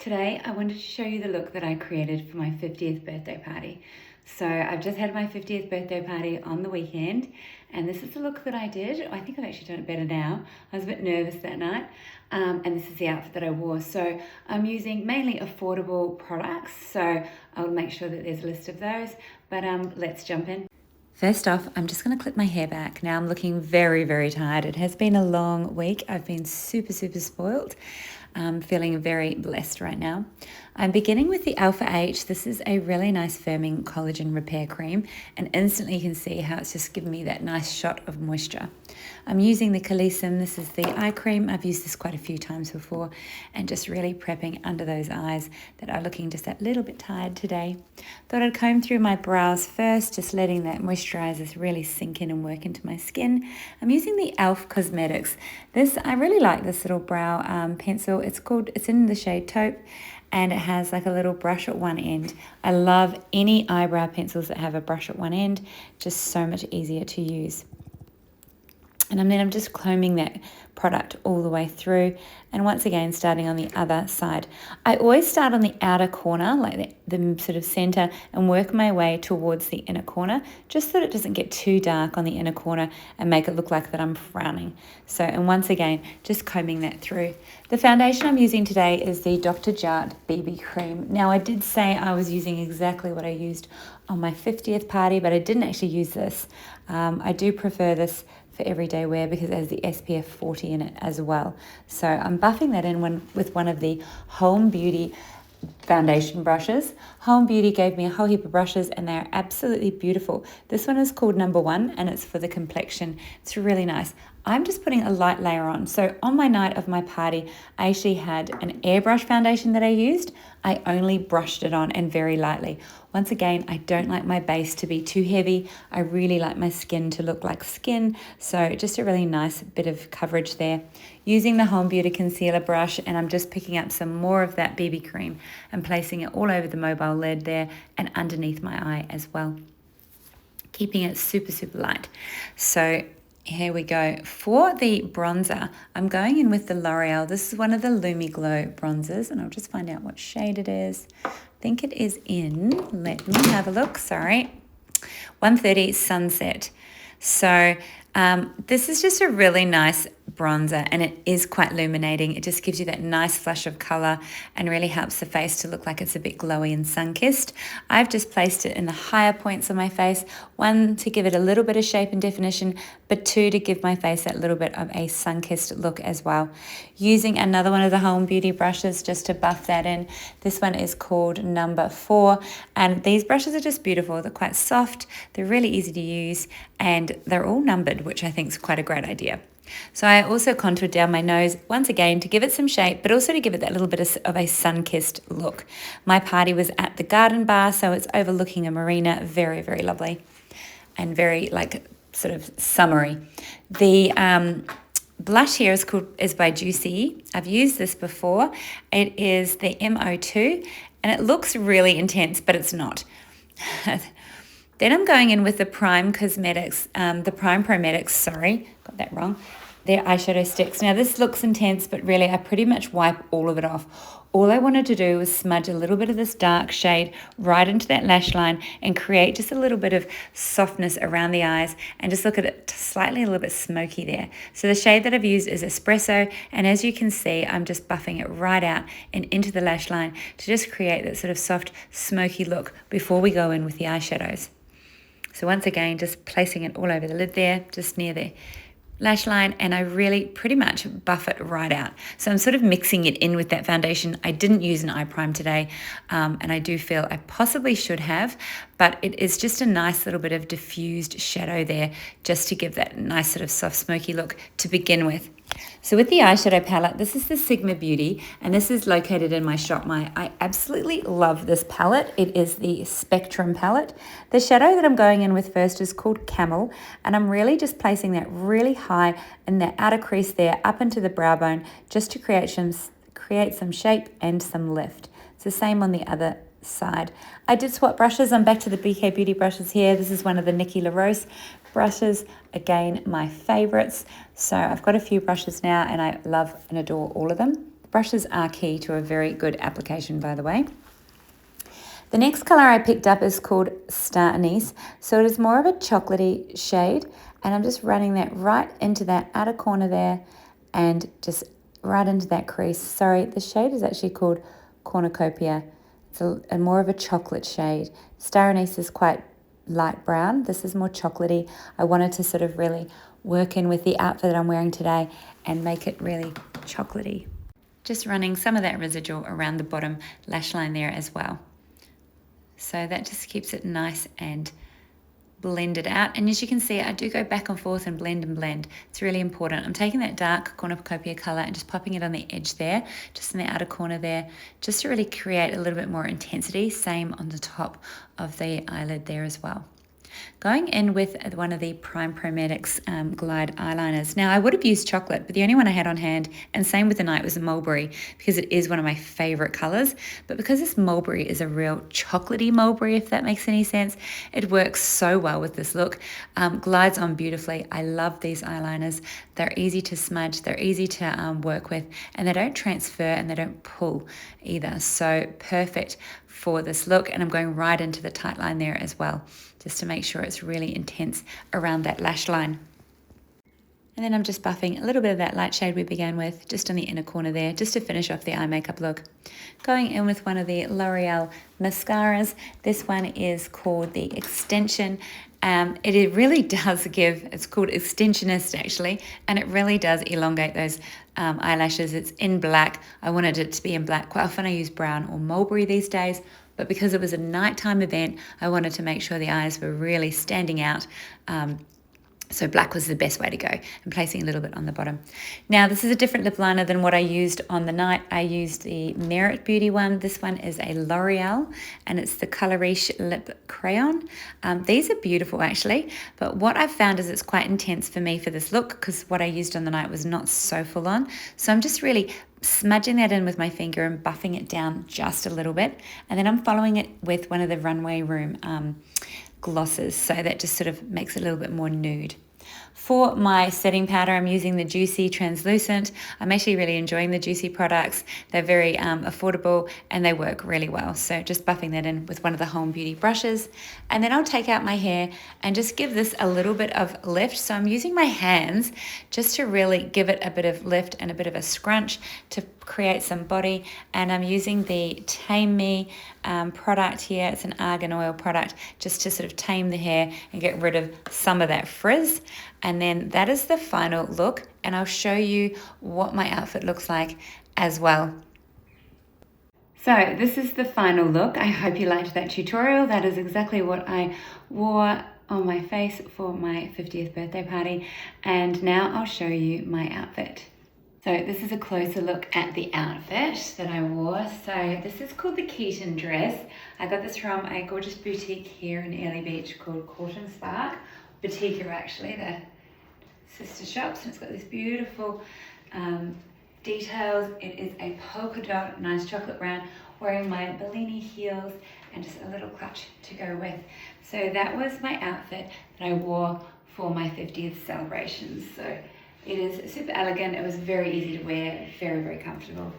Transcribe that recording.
Today I wanted to show you the look that I created for my 50th birthday party. So I've just had my 50th birthday party on the weekend, and this is the look that I did. I think I've actually done it better now. I was a bit nervous that night, and this is the outfit that I wore. So I'm using mainly affordable products, so I'll make sure that there's a list of those, but let's jump in. First off, I'm just going to clip my hair back. Now I'm looking very, very tired. It has been a long week. I've been super, super spoiled. I'm feeling very blessed right now. I'm beginning with the Alpha H. This is a really nice firming collagen repair cream, and instantly you can see how it's just given me that nice shot of moisture. I'm using the Calecim. This is the eye cream. I've used this quite a few times before, and just really prepping under those eyes that are looking just that little bit tired today. Thought I'd comb through my brows first, just letting that moisturiser really sink in and work into my skin. I'm using the e.l.f. Cosmetics. I really like this little brow pencil. It's in the shade Taupe, and it has like a little brush at one end. I love any eyebrow pencils that have a brush at one end, just so much easier to use. And then I'm just combing that product all the way through, and once again starting on the other side. I always start on the outer corner, like the sort of center, and work my way towards the inner corner, just so that it doesn't get too dark on the inner corner and make it look like that I'm frowning. So, and once again, just combing that through. The foundation I'm using today is the Dr. Jart BB Cream. Now, I did say I was using exactly what I used on my 50th party, but I didn't actually use this. I do prefer this for everyday wear because it has the SPF 40 in it as well. So I'm buffing that in with one of the Home Beauty foundation brushes. Home Beauty gave me a whole heap of brushes, and they're absolutely beautiful. This one is called Number One, and it's for the complexion. It's really nice. I'm just putting a light layer on. So on my night of my party, I actually had an airbrush foundation that I used. I only brushed it on, and very lightly. Once again, I don't like my base to be too heavy. I really like my skin to look like skin. So just a really nice bit of coverage there. Using the Home Beauty concealer brush, and I'm just picking up some more of that BB cream and placing it all over the mobile lid there and underneath my eye as well. Keeping it super, super light. So here we go. For the bronzer, I'm going in with the L'Oreal. This is one of the Lumi Glow bronzers, and I'll just find out what shade it is. I think it is in, let me have a look, sorry, 130 Sunset. So this is just a really nice bronzer, and it is quite illuminating. It just gives you that nice flush of color and really helps the face to look like it's a bit glowy and sun-kissed. I've just placed it in the higher points of my face, one to give it a little bit of shape and definition, but two to give my face that little bit of a sun-kissed look as well. Using another one of the Home Beauty brushes just to buff that in. This one is called Number 4, and these brushes are just beautiful. They're quite soft, they're really easy to use, and they're all numbered, which I think is quite a great idea. So I also contoured down my nose once again to give it some shape, but also to give it that little bit of a sun-kissed look. My party was at the Garden Bar, so it's overlooking a marina. Very, very lovely and very like sort of summery. The blush here is by Joocyee. I've used this before. It is the MO2, and it looks really intense, but it's not. Then I'm going in with the Prometics got that wrong. Their eyeshadow sticks. Now this looks intense, but really I pretty much wipe all of it off. All I wanted to do was smudge a little bit of this dark shade right into that lash line and create just a little bit of softness around the eyes, and just look at it slightly a little bit smoky there. So the shade that I've used is Espresso, and as you can see, I'm just buffing it right out and into the lash line to just create that sort of soft, smoky look before we go in with the eyeshadows. So once again, just placing it all over the lid there, just near the lash line, and I really pretty much buff it right out. So I'm sort of mixing it in with that foundation. I didn't use an eye prime today, and I do feel I possibly should have, but it is just a nice little bit of diffused shadow there, just to give that nice sort of soft smoky look to begin with. So with the eyeshadow palette, this is the Sigma Beauty, and this is located in my shop. I absolutely love this palette. It is the Spectrum palette. The shadow that I'm going in with first is called Camel, and I'm really just placing that really high in the outer crease there up into the brow bone, just to create some shape and some lift. It's the same on the other side. I did swap brushes. I'm back to the BK Beauty brushes here. This is one of the Nikki LaRose brushes. Again, my favorites. So I've got a few brushes now, and I love and adore all of them. Brushes are key to a very good application, by the way. The next colour I picked up is called Star Anise. So it is more of a chocolatey shade, and I'm just running that right into that outer corner there and just right into that crease. Sorry, the shade is actually called Cornucopia. It's a more of a chocolate shade. Star Anise is quite light brown. This is more chocolatey. I wanted to sort of really work in with the outfit that I'm wearing today and make it really chocolatey. Just running some of that residual around the bottom lash line there as well. So that just keeps it nice and blended out. And as you can see, I do go back and forth and blend. It's really important. I'm taking that dark Cornucopia colour and just popping it on the edge there, just in the outer corner there, just to really create a little bit more intensity. Same on the top of the eyelid there as well. Going in with one of the Prometics Glide eyeliners. Now, I would have used chocolate, but the only one I had on hand, and same with the night, was a Mulberry, because it is one of my favourite colours. But because this Mulberry is a real chocolatey Mulberry, if that makes any sense, it works so well with this look. Glides on beautifully. I love these eyeliners. They're easy to smudge, they're easy to work with, and they don't transfer and they don't pull either. So perfect for this look. And I'm going right into the tight line there as well, just to make sure it's really intense around that lash line. And then I'm just buffing a little bit of that light shade we began with, just on the inner corner there, just to finish off the eye makeup look. Going in with one of the L'Oreal mascaras. This one is called the Extension. It really does give, it's called Extensionist actually, and it really does elongate those eyelashes. It's in black. I wanted it to be in black. Quite often I use brown or mulberry these days, but because it was a nighttime event, I wanted to make sure the eyes were really standing out. So black was the best way to go, and placing a little bit on the bottom. Now, this is a different lip liner than what I used on the night. I used the Merit Beauty one. This one is a L'Oreal, and it's the Colorish Lip Crayon. These are beautiful, actually, but what I've found is it's quite intense for me for this look, because what I used on the night was not so full on. So I'm just really smudging that in with my finger and buffing it down just a little bit. And then I'm following it with one of the Runway Room glosses, so that just sort of makes it a little bit more nude. For my setting powder, I'm using the Joocyee Translucent. I'm actually really enjoying the Joocyee products. They're very affordable and they work really well. So just buffing that in with one of the Home Beauty brushes. And then I'll take out my hair and just give this a little bit of lift. So I'm using my hands just to really give it a bit of lift and a bit of a scrunch to create some body. And I'm using the Tame Me product here. It's an argan oil product, just to sort of tame the hair and get rid of some of that frizz. And then that is the final look, and I'll show you what my outfit looks like as well. So this is the final look. I hope you liked that tutorial. That is exactly what I wore on my face for my 50th birthday party. And now I'll show you my outfit. So this is a closer look at the outfit that I wore. So this is called the Keaton dress. I got this from a gorgeous boutique here in Early Beach called Cotton Spark. Boutique actually, the sister shops, and it's got this beautiful details. It is a polka dot, nice chocolate brown, wearing my Bellini heels and just a little clutch to go with. So that was my outfit that I wore for my 50th celebrations. So it is super elegant. It was very easy to wear, very, very comfortable.